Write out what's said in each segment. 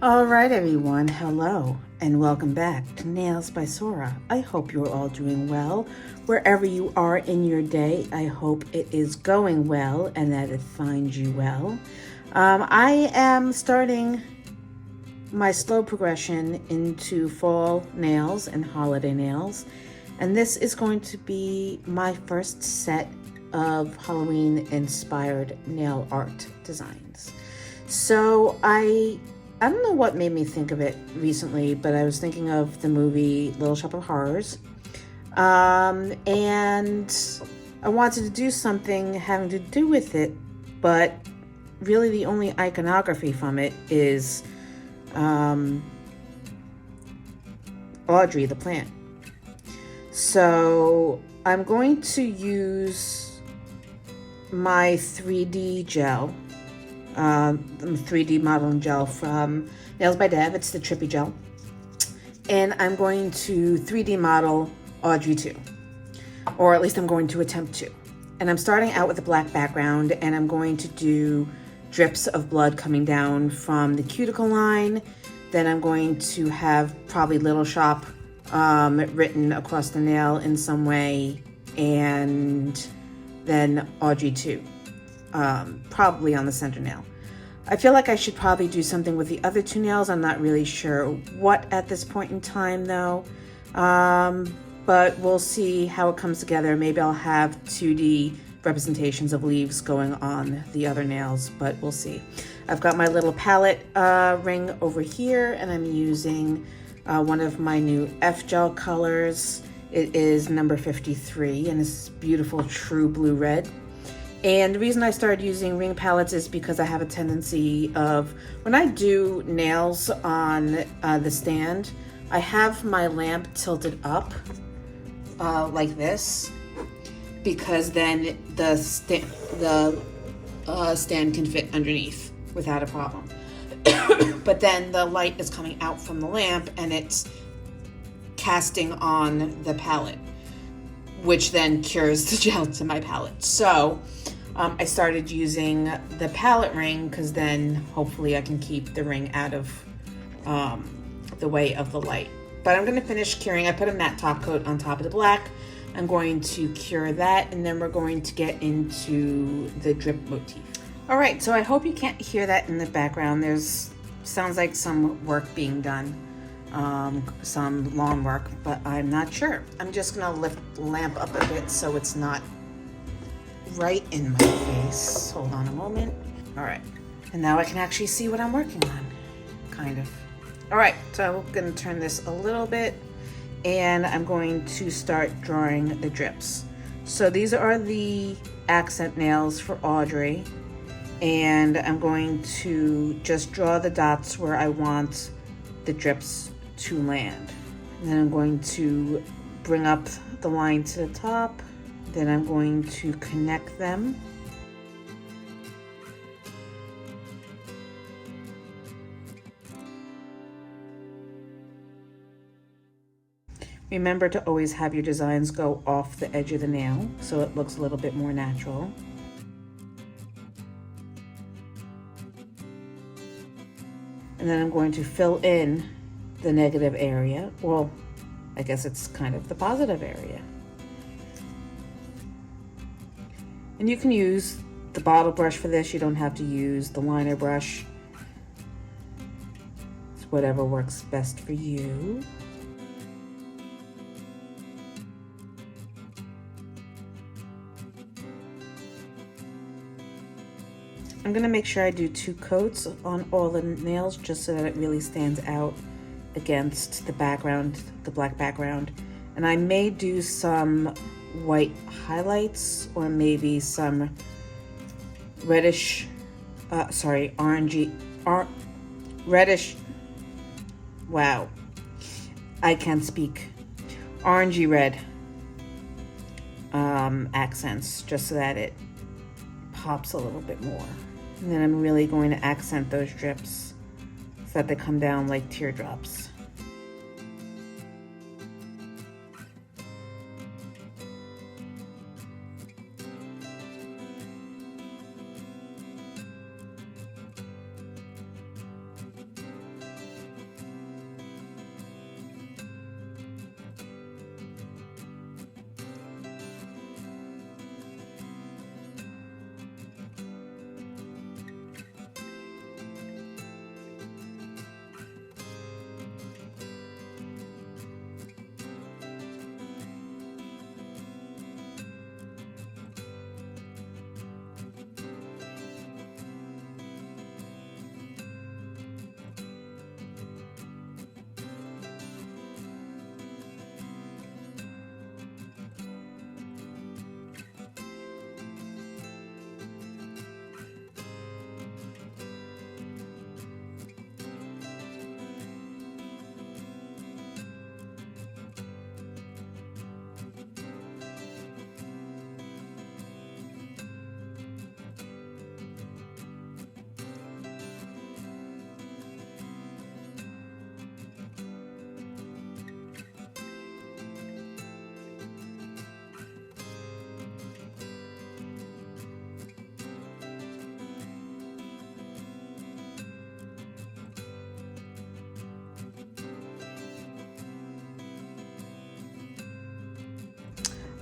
All right, everyone. Hello, and welcome back to Nails by Sora. I hope you're all doing well. Wherever you are in your day, I hope it is going well and that it finds you well. I am starting my slow progression into fall nails and holiday nails, and this is going to be my first set of Halloween inspired nail art designs. So I don't know what made me think of it recently, but I was thinking of the movie Little Shop of Horrors. And I wanted to do something having to do with it, but really the only iconography from it is Audrey the plant. So I'm going to use my 3D gel, 3D modeling gel from Nails by Dev. It's the Trippy Gel. And I'm going to 3D model Audrey 2, or at least I'm going to attempt to. And I'm starting out with a black background, and I'm going to do drips of blood coming down from the cuticle line. Then I'm going to have probably Little Shop written across the nail in some way, and then Audrey 2, probably on the center nail. I feel like I should probably do something with the other two nails. I'm not really sure what at this point in time though. But we'll see how it comes together. Maybe I'll have 2D representations of leaves going on the other nails, but we'll see. I've got my little palette ring over here, and I'm using one of my new efile colors. It is number 53, and it's beautiful true blue red. And the reason I started using ring palettes is because I have a tendency of, when I do nails on the stand, I have my lamp tilted up like this, because then the stand can fit underneath without a problem. But then the light is coming out from the lamp and it's casting on the palette, which then cures the gel to my palette. So I started using the palette ring, because then hopefully I can keep the ring out of the way of the light. But I'm going to finish curing. I put a matte top coat on top of the black. I'm going to cure that, and then we're going to get into the drip motif. All right, so I hope you can't hear that in the background. Sounds like some work being done, some lawn work, but I'm not sure. I'm just going to lift the lamp up a bit so it's not right in my face. Hold on a moment. All right, and now I can actually see what I'm working on, kind of. All right, so I'm going to turn this a little bit, and I'm going to start drawing the drips. So these are the accent nails for Audrey, and I'm going to just draw the dots where I want the drips to land. And then I'm going to bring up the line to the top. Then I'm going to connect them. Remember to always have your designs go off the edge of the nail so it looks a little bit more natural. And then I'm going to fill in the negative area. Well, I guess it's kind of the positive area. And you can use the bottle brush for this. You don't have to use the liner brush. It's whatever works best for you. I'm going to make sure I do 2 coats on all the nails just so that it really stands out against the background, the black background. And I may do some white highlights, or maybe some reddish, reddish, wow, I can't speak, orangey red accents, just so that it pops a little bit more. And then I'm really going to accent those drips so that they come down like teardrops.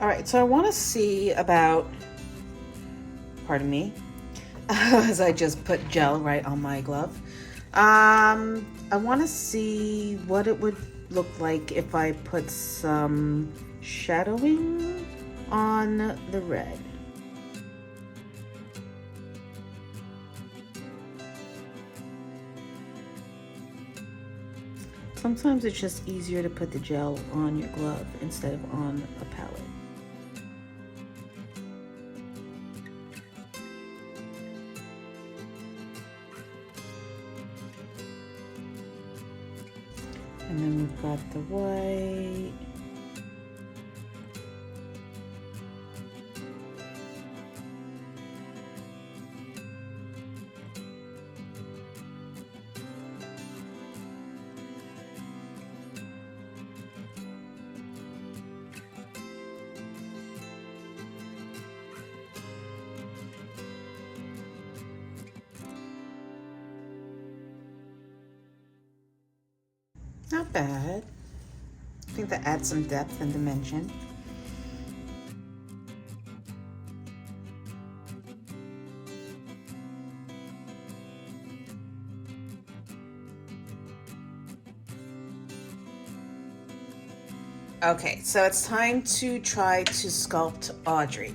All right, so I want to see about, pardon me, as I just put gel right on my glove. I want to see what it would look like if I put some shadowing on the red. Sometimes it's just easier to put the gel on your glove instead of on a palette. And then we've got the white. Not bad. I think that adds some depth and dimension. Okay, so it's time to try to sculpt Audrey.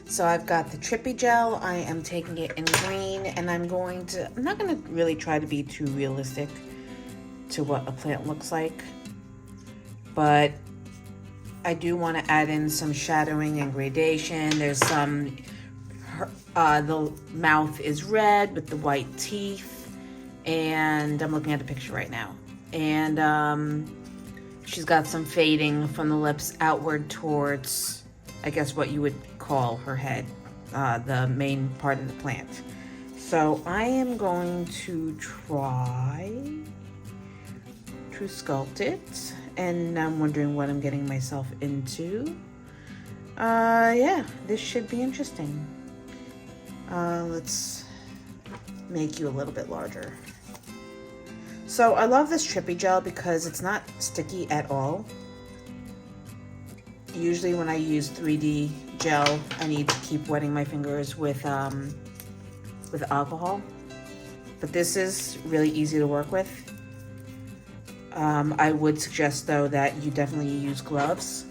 So I've got the Trippy Gel. I am taking it in green, and I'm not going to really try to be too realistic to what a plant looks like, but I do want to add in some shadowing and gradation. There's some, the mouth is red with the white teeth, and I'm looking at the picture right now, and she's got some fading from the lips outward towards, I guess what you would call her head, the main part of the plant. So I am going to try to sculpt it, and I'm wondering what I'm getting myself into. Yeah, this should be interesting. Let's make you a little bit larger. So I love this Trippy Gel because it's not sticky at all. Usually when I use 3D gel, I need to keep wetting my fingers with alcohol, but this is really easy to work with. I would suggest though that you definitely use gloves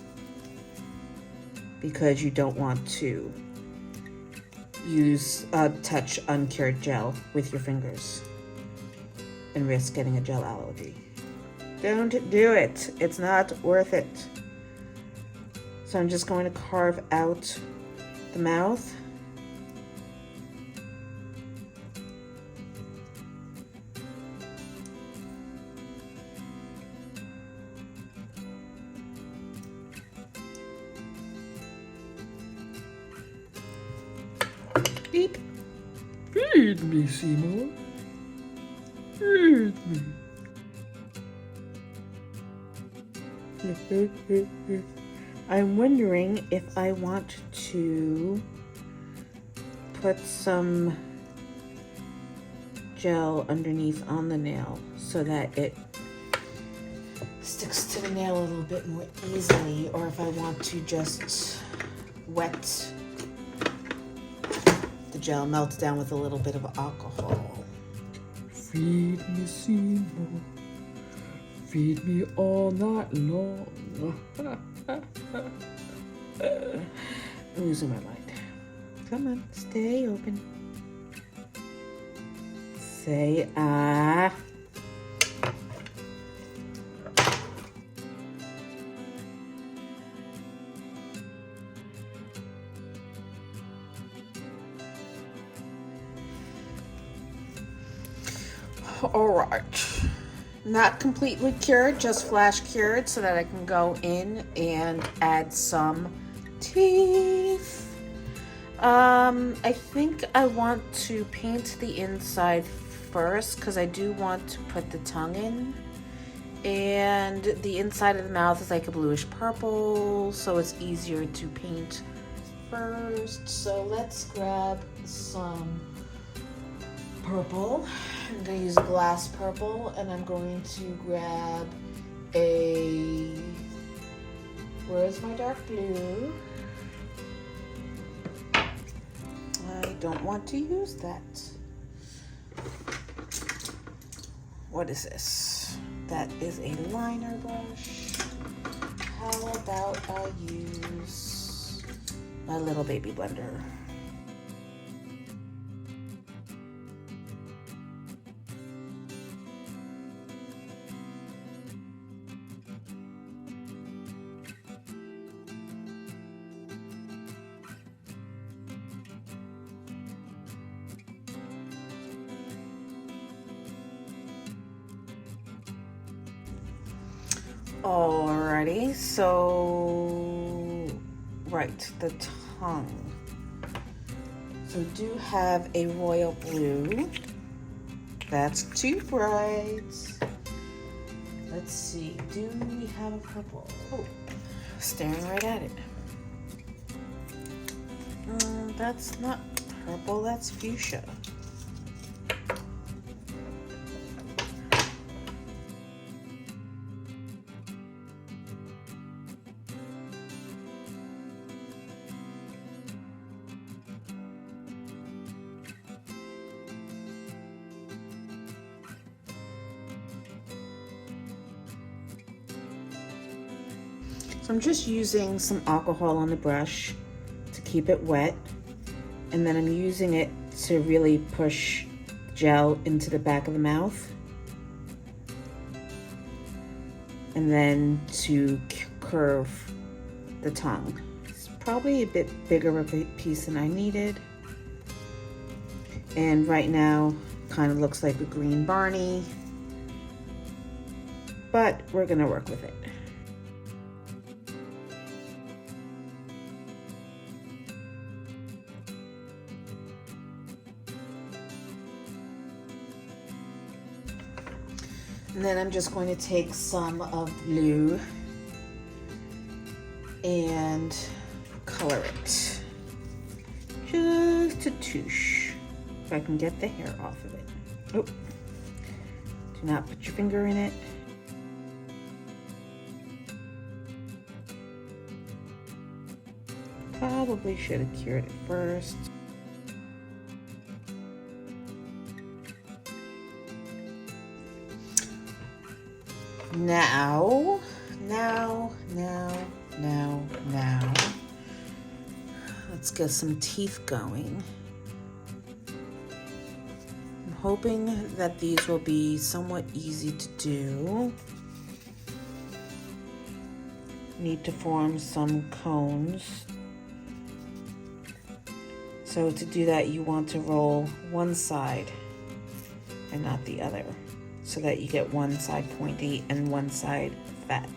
because you don't want to touch uncured gel with your fingers and risk getting a gel allergy. Don't do it. It's not worth it. So I'm just going to carve out the mouth. Beep. Feed me, Seymour. Feed me. I'm wondering if I want to put some gel underneath on the nail so that it sticks to the nail a little bit more easily, or if I want to just wet the gel, melt down with a little bit of alcohol. Feed me, Seymour. Feed me all night long. I'm losing my mind. Come on, stay open. Say ah. All right. Not completely cured, just flash cured so that I can go in and add some teeth. I think I want to paint the inside first because I do want to put the tongue in. And the inside of the mouth is like a bluish purple, so it's easier to paint first. So let's grab some purple. I'm going to use glass purple, and I'm going to grab where's my dark blue? don't want to use that. What is this? That is a liner brush. How about I use my little baby blender? Alrighty, so right, the tongue. So we do have a royal blue. That's too bright. Let's see, do we have a purple? Oh, staring right at it. That's not purple, that's fuchsia. So I'm just using some alcohol on the brush to keep it wet, and then I'm using it to really push gel into the back of the mouth, and then to curve the tongue. It's probably a bit bigger of a piece than I needed, and right now kind of looks like a green Barney, but we're gonna work with it. And then I'm just going to take some of blue and color it. Just a touche, if I can get the hair off of it. Oh, do not put your finger in it. Probably should have cured it first. Now, let's get some teeth going. I'm hoping that these will be somewhat easy to do. Need to form some cones. So to do that, you want to roll one side and not the other, so that you get one side pointy and one side fat.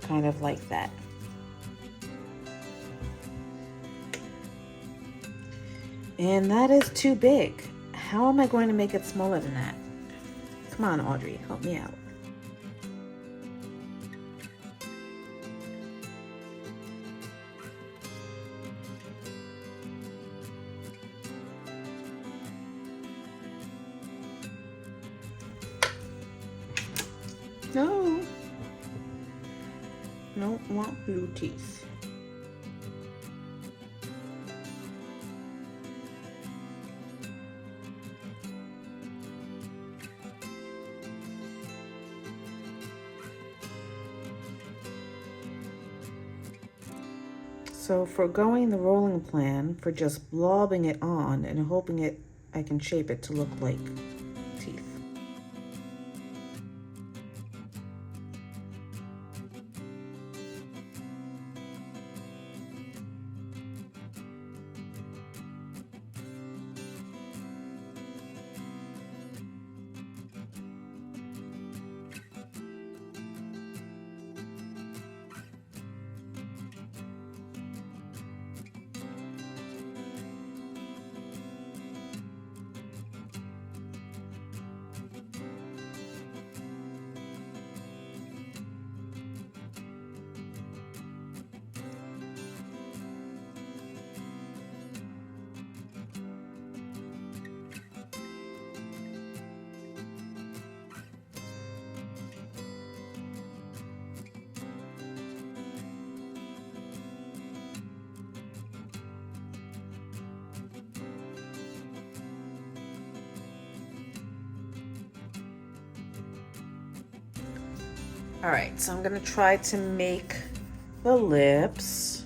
Kind of like that. And that is too big. How am I going to make it smaller than that? Come on, Audrey, help me out. No. Don't want blue teeth. So for going the rolling plan, for just blobbing it on and hoping I can shape it to look like teeth. All right, so I'm gonna try to make the lips,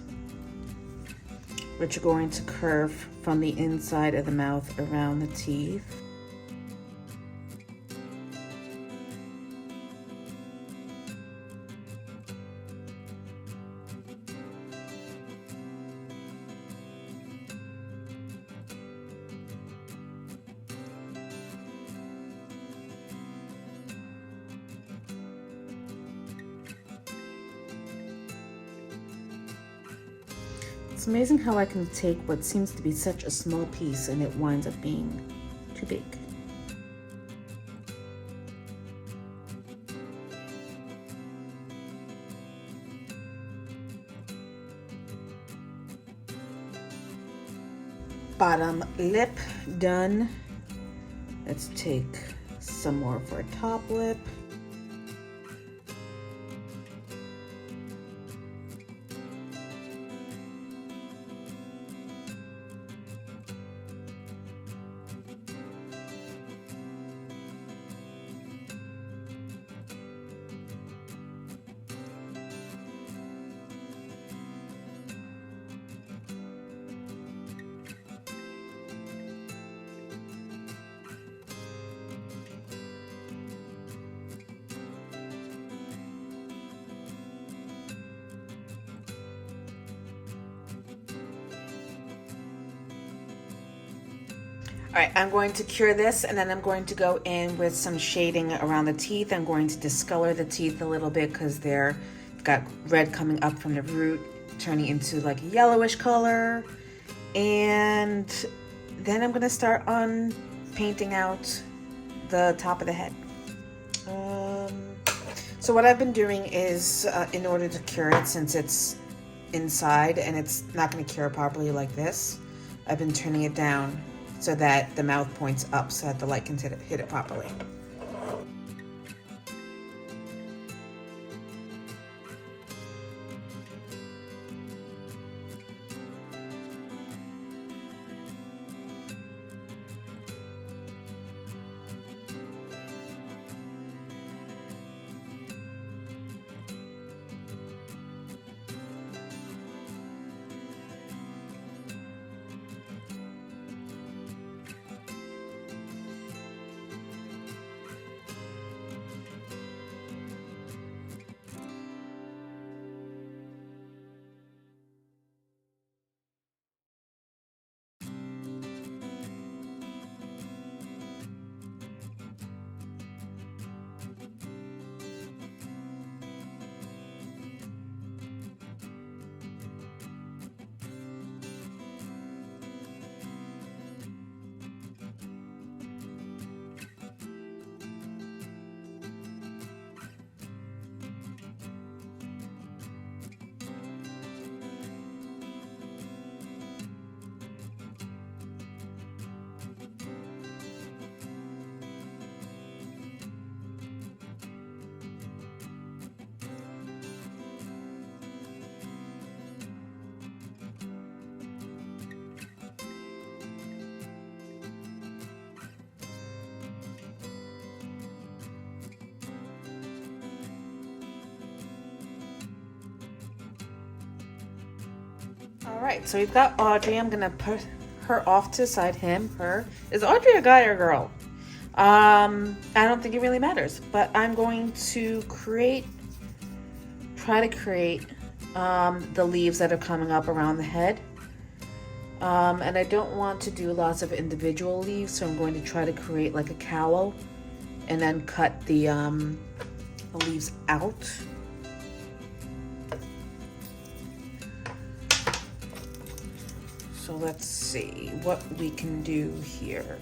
which are going to curve from the inside of the mouth around the teeth. It's amazing how I can take what seems to be such a small piece and it winds up being too big. Bottom lip done. Let's take some more for a top lip. All right, I'm going to cure this and then I'm going to go in with some shading around the teeth. I'm going to discolor the teeth a little bit because they've got red coming up from the root, turning into like a yellowish color. And then I'm gonna start on painting out the top of the head. So what I've been doing is, in order to cure it, since it's inside and it's not gonna cure properly like this, I've been turning it down so that the mouth points up so that the light can hit it properly. All right, so we've got Audrey. I'm gonna put her off to the side. Her. Is Audrey a guy or a girl? I don't think it really matters, but I'm going to try to create the leaves that are coming up around the head. And I don't want to do lots of individual leaves, so I'm going to try to create like a cowl and then cut the leaves out. So let's see what we can do here.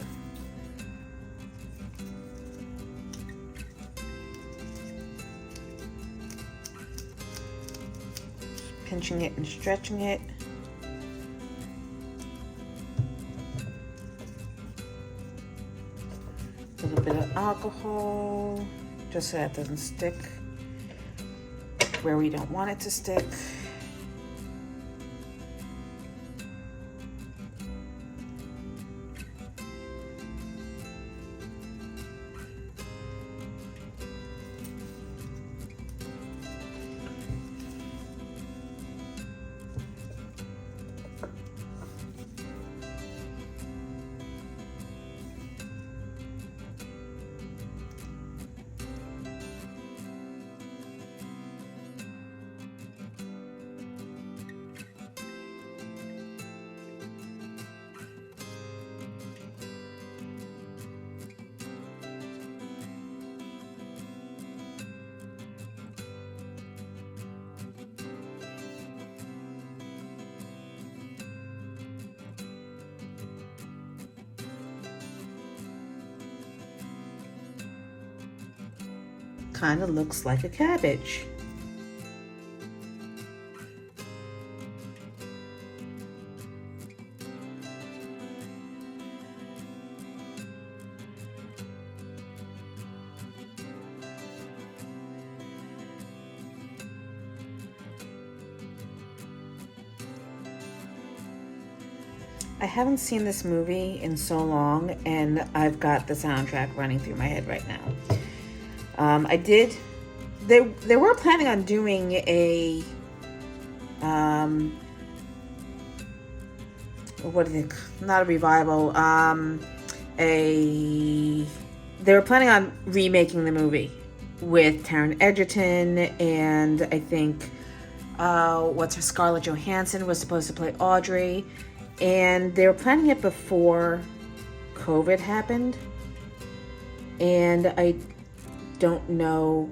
Pinching it and stretching it. A little bit of alcohol, just so that it doesn't stick where we don't want it to stick. kind of looks like a cabbage. I haven't seen this movie in so long, and I've got the soundtrack running through my head right now. They were planning on doing a, what is it? Not a revival. They were planning on remaking the movie with Taron Egerton, and I think, Scarlett Johansson was supposed to play Audrey. And they were planning it before COVID happened. And I don't know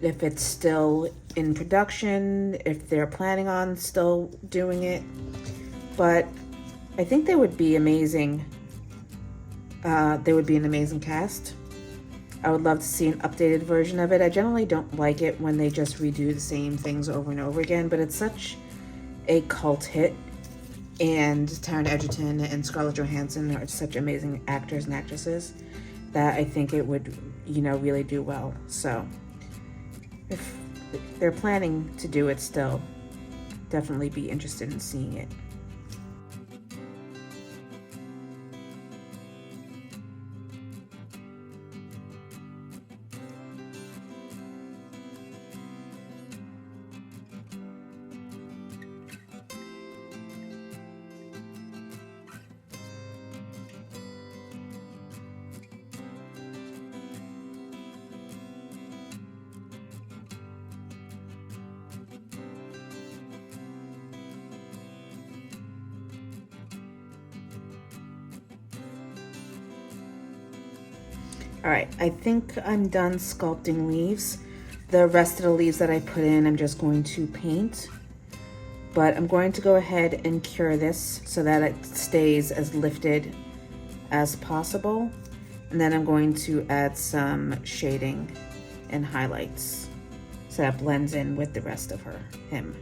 if it's still in production, if they're planning on still doing it. But I think they would be amazing. They would be an amazing cast. I would love to see an updated version of it. I generally don't like it when they just redo the same things over and over again, but it's such a cult hit. And Taron Egerton and Scarlett Johansson are such amazing actors and actresses that I think it would, really do well. So if they're planning to do it still, definitely be interested in seeing it. All right, I think I'm done sculpting leaves. The rest of the leaves that I put in, I'm just going to paint. But I'm going to go ahead and cure this so that it stays as lifted as possible. And then I'm going to add some shading and highlights so that blends in with the rest of her, him.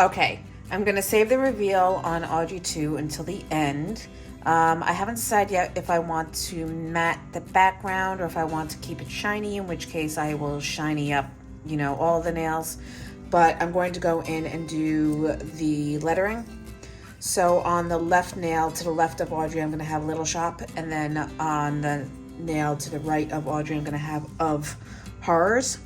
Okay, I'm gonna save the reveal on Audrey 2 until the end. I haven't decided yet if I want to matte the background or if I want to keep it shiny, in which case I will shiny up, you know, all of the nails. But I'm going to go in and do the lettering. So on the left nail to the left of Audrey, I'm gonna have Little Shop, and then on the nail to the right of Audrey, I'm gonna have Of Horrors.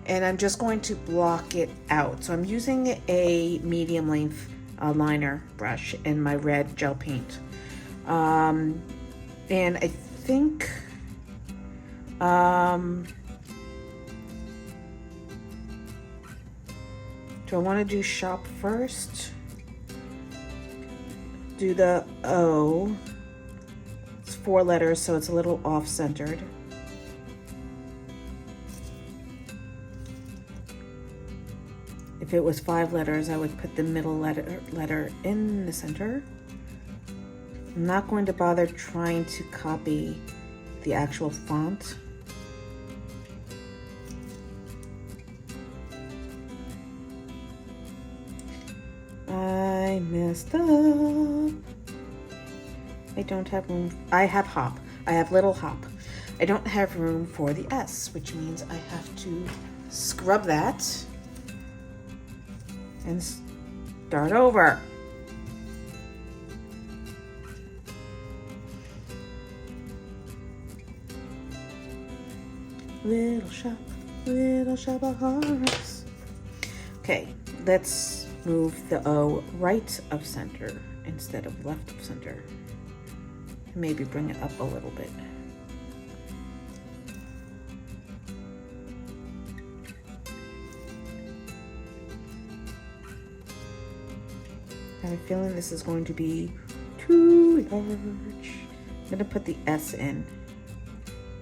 And I'm just going to block it out. So I'm using a medium length liner brush in my red gel paint. And I think do I want to do shop first? Do the O. It's 4 letters, so it's a little off-centered. If it was 5 letters, I would put the middle letter in the center. I'm not going to bother trying to copy the actual font. I messed up. I don't have room. I have hop. I have little hop. I don't have room for the S, which means I have to scrub that and start over. Little shop of hearts. Okay, let's move the O right of center instead of left of center. Maybe bring it up a little bit. I have a feeling this is going to be too large. I'm gonna put the S in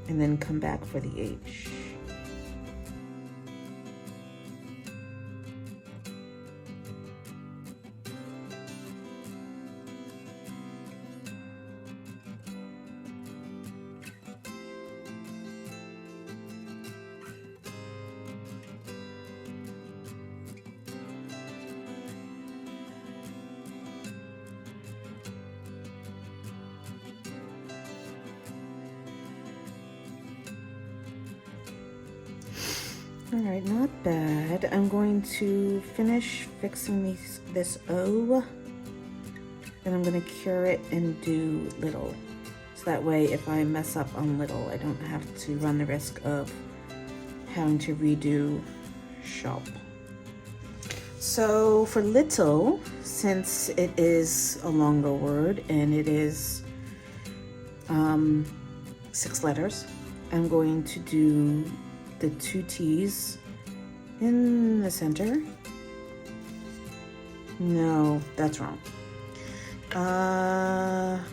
and then come back for the H. All right, not bad. I'm going to finish fixing this O, and I'm going to cure it and do little. So that way, if I mess up on little, I don't have to run the risk of having to redo shop. So for little, since it is a longer word and it is 6 letters, I'm going to do the 2 T's in the center. No, that's wrong. L-I-T-T.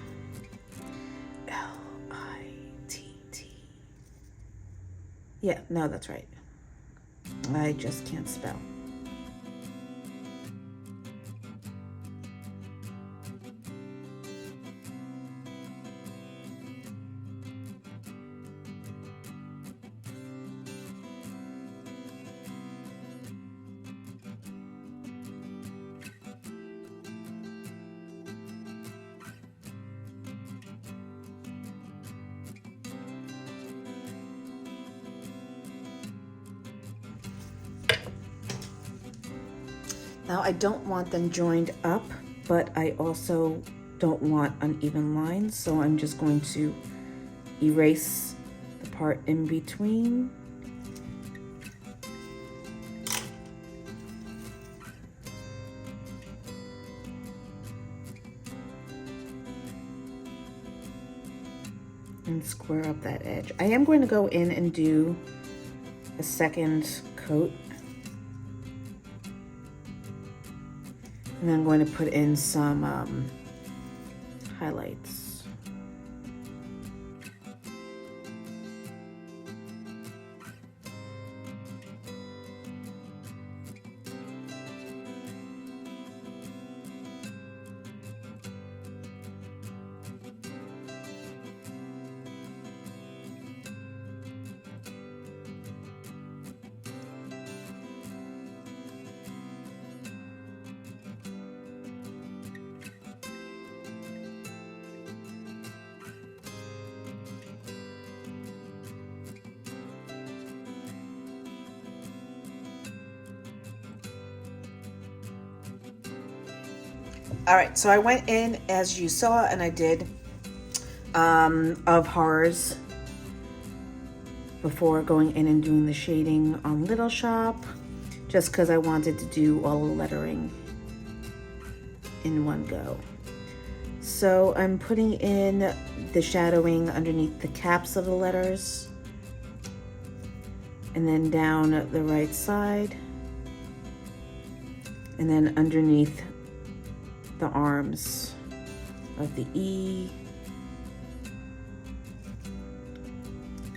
Yeah, no, that's right. I just can't spell. Now I don't want them joined up, but I also don't want uneven lines, so I'm just going to erase the part in between. And square up that edge. I am going to go in and do a second coat. And I'm going to put in some highlights. All right, so I went in as you saw, and I did of Horrors before going in and doing the shading on Little Shop, just because I wanted to do all the lettering in one go. So I'm putting in the shadowing underneath the caps of the letters, and then down the right side, and then underneath the arms of the E.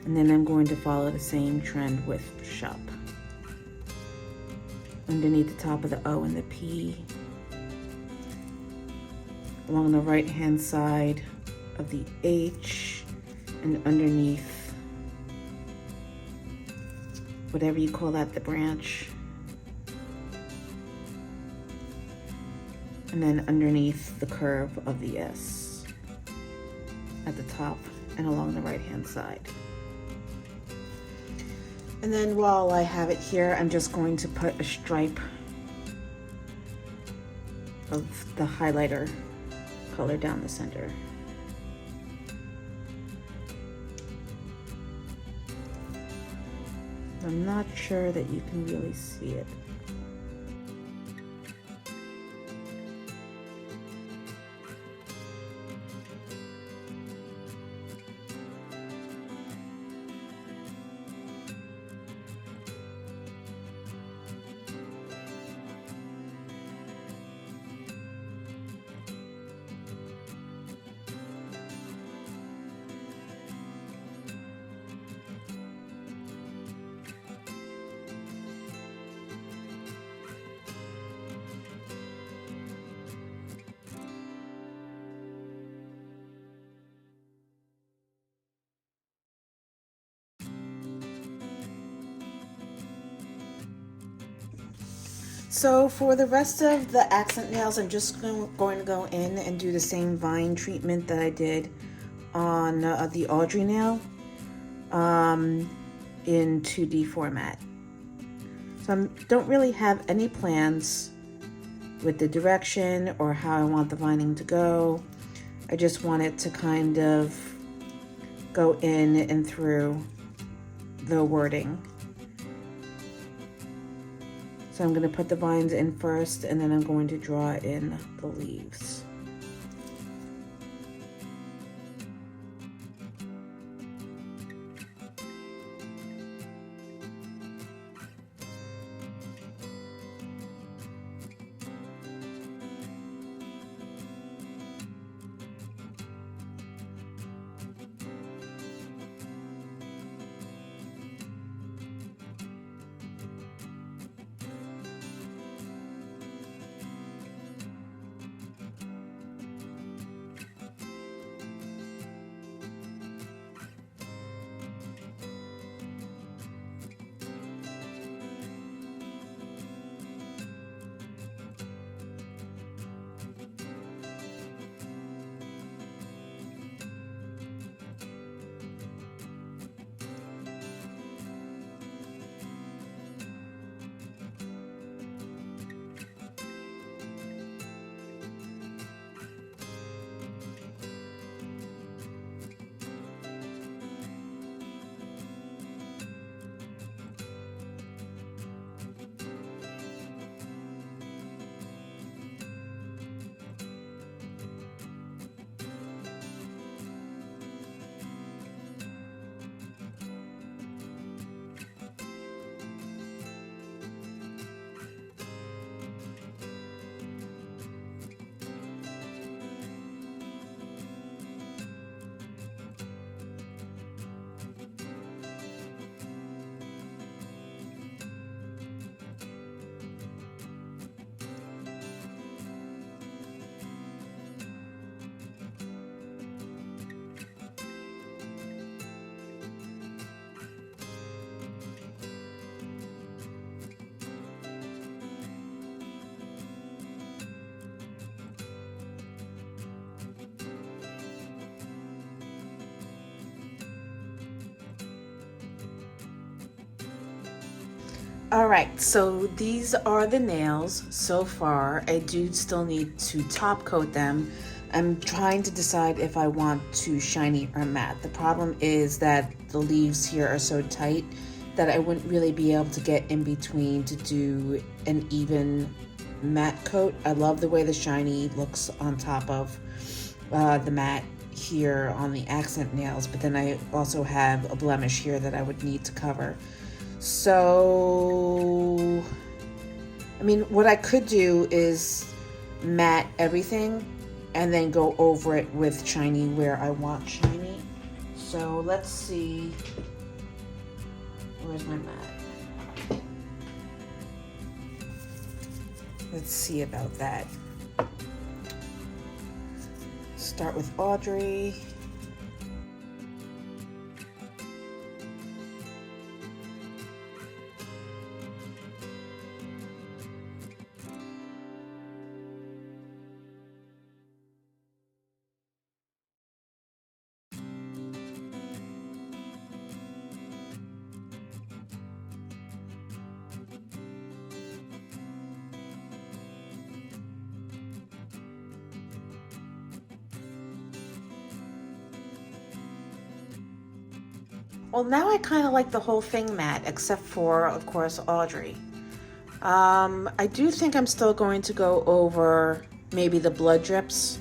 And then I'm going to follow the same trend with shop. Underneath the top of the O and the P. Along the right hand side of the H, and underneath whatever you call that, the branch. And then underneath the curve of the S at the top and along the right hand side. And then while I have it here, I'm just going to put a stripe of the highlighter color down the center. I'm not sure that you can really see it. So for the rest of the accent nails, I'm just going to go in and do the same vine treatment that I did on the Audrey nail in 2D format. So I don't really have any plans with the direction or how I want the vining to go. I just want it to kind of go in and through the wording. So I'm going to put the vines in first, and then I'm going to draw in the leaves. All right, so these are the nails so far. I do still need to top coat them. I'm trying to decide if I want to shiny or matte. The problem is that the leaves here are so tight that I wouldn't really be able to get in between to do an even matte coat. I love the way the shiny looks on top of the matte here on the accent nails, but then I also have a blemish here that I would need to cover. So, I mean, what I could do is matte everything and then go over it with shiny where I want shiny. So let's see, where's my matte? Let's see about that. Start with Audrey. Well, now I kind of like the whole thing matte, except for, of course, Audrey. I do think I'm still going to go over maybe the blood drips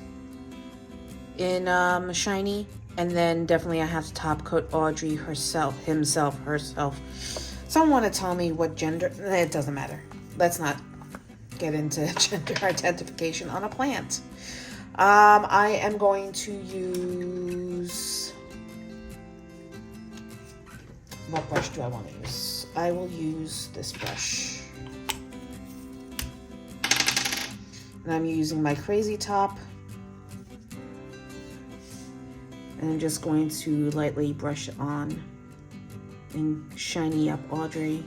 in shiny, and then definitely I have to top coat Audrey herself. Someone want to tell me what gender? It doesn't matter. Let's not get into gender identification on a plant. I am going to use... What brush do I want to use? I will use this brush. And I'm using my Crazy Top. And I'm just going to lightly brush it on and shiny up Audrey.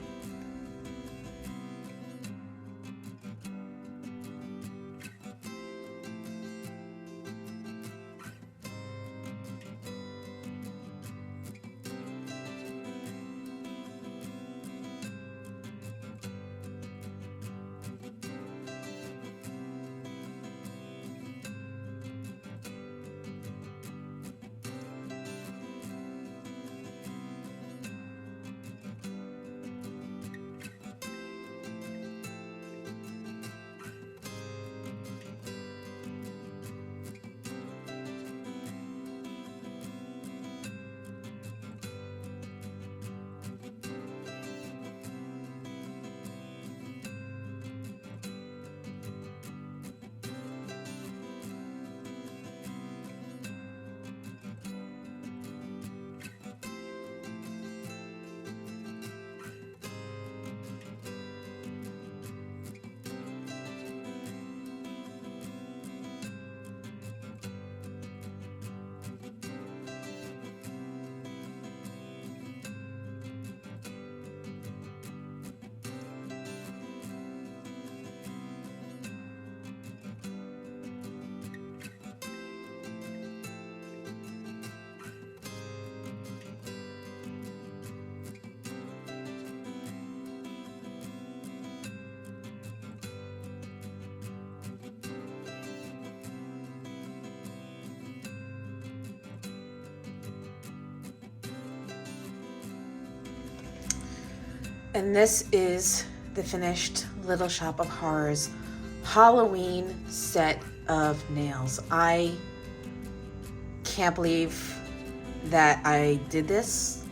And this is the finished Little Shop of Horrors Halloween set of nails. I can't believe that I did this.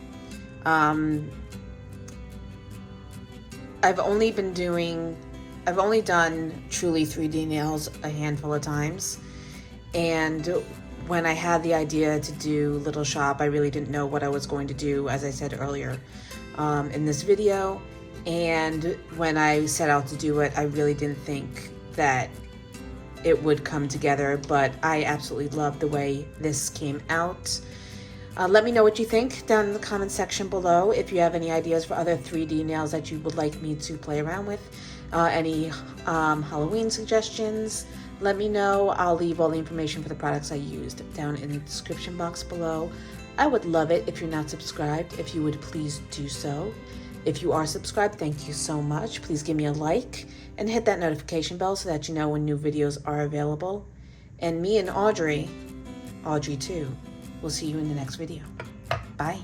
I've only done truly 3D nails a handful of times. And when I had the idea to do Little Shop, I really didn't know what I was going to do, as I said earlier in this video. And when I set out to do it, I really didn't think that it would come together, but I absolutely love the way this came out. Let me know what you think down in the comment section below. If you have any ideas for other 3D nails that you would like me to play around with, any Halloween suggestions, let me know. I'll leave all the information for the products I used down in the description box below. I would love it if you're not subscribed, if you would please do so. If you are subscribed, thank you so much. Please give me a like and hit that notification bell so that you know when new videos are available. And me and Audrey too, will see you in the next video. Bye.